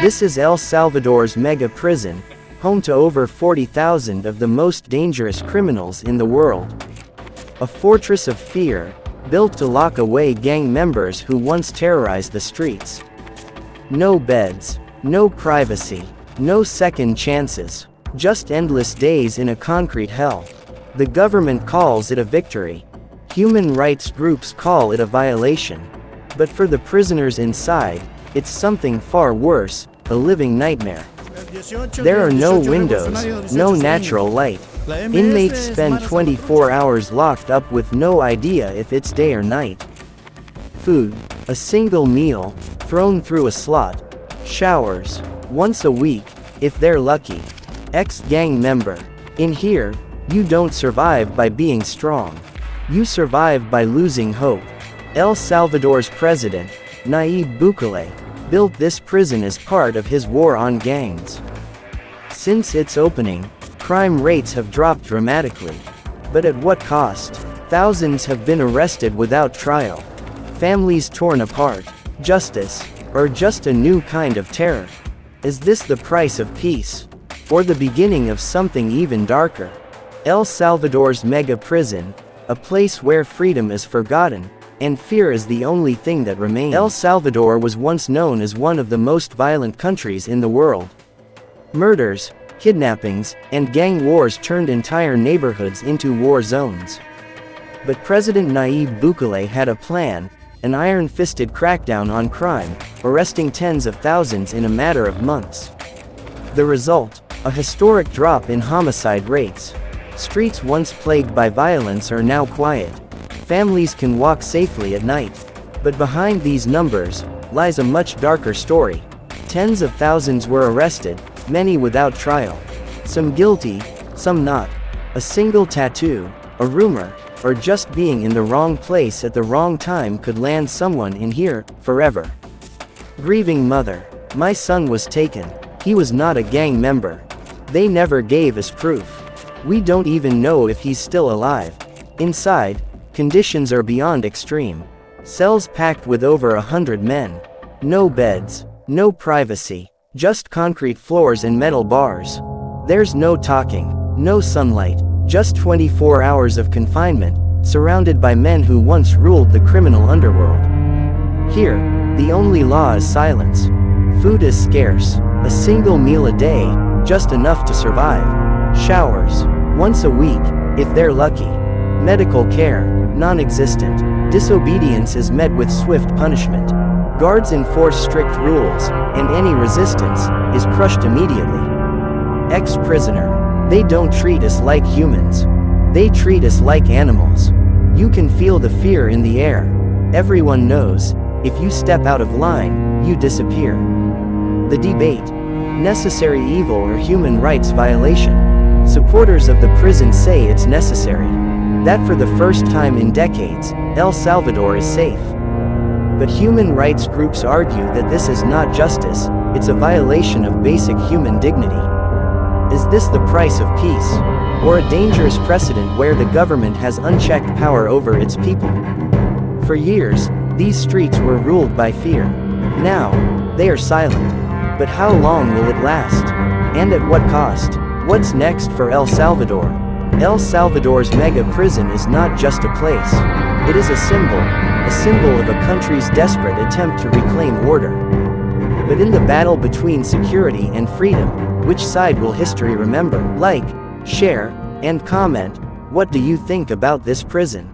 This is El Salvador's mega prison, home to over 40,000 of the most dangerous criminals in the world. A fortress of fear, built to lock away gang members who once terrorized the streets. No beds, no privacy, no second chances, just endless days in a concrete hell. The government calls it a victory. Human rights groups call it a violation. But for the prisoners inside, it's something far worse, a living nightmare. There are no windows, no natural light. Inmates spend 24 hours locked up with no idea if it's day or night. Food, a single meal, thrown through a slot. Showers, once a week, if they're lucky. Ex-gang member. In here, you don't survive by being strong. You survive by losing hope. El Salvador's president, Nayib Bukele, built this prison as part of his war on gangs. Since its opening, crime rates have dropped dramatically. But at what cost? Thousands have been arrested without trial. Families torn apart. Justice, or just a new kind of terror? Is this the price of peace? Or the beginning of something even darker? El Salvador's mega prison, a place where freedom is forgotten, and fear is the only thing that remains. El Salvador was once known as one of the most violent countries in the world. Murders, kidnappings, and gang wars turned entire neighborhoods into war zones. But President Nayib Bukele had a plan, an iron-fisted crackdown on crime, arresting tens of thousands in a matter of months. The result, a historic drop in homicide rates. Streets once plagued by violence are now quiet. Families can walk safely at night. But behind these numbers lies a much darker story. Tens of thousands were arrested, many without trial. Some guilty, some not. A single tattoo, a rumor, or just being in the wrong place at the wrong time could land someone in here forever. Grieving mother. My son was taken. He was not a gang member. They never gave us proof. We don't even know if he's still alive. Inside, conditions are beyond extreme. Cells packed with over 100 men. No beds, no privacy, just concrete floors and metal bars. There's no talking, no sunlight, just 24 hours of confinement, surrounded by men who once ruled the criminal underworld. Here, the only law is silence. Food is scarce, a single meal a day, just enough to survive. Showers, once a week, if they're lucky. Medical care, non-existent. Disobedience is met with swift punishment. Guards enforce strict rules, and any resistance is crushed immediately. Ex-prisoner. They don't treat us like humans. They treat us like animals. You can feel the fear in the air. Everyone knows, if you step out of line, you disappear. The debate. Necessary evil or human rights violation? Supporters of the prison say it's necessary. That for the first time in decades, El Salvador is safe. But human rights groups argue that this is not justice, it's a violation of basic human dignity. Is this the price of peace? Or a dangerous precedent where the government has unchecked power over its people? For years, these streets were ruled by fear. Now, they are silent. But how long will it last? And at what cost? What's next for El Salvador? El Salvador's mega prison is not just a place. It is a symbol of a country's desperate attempt to reclaim order. But in the battle between security and freedom, which side will history remember? Like, share, and comment. What do you think about this prison?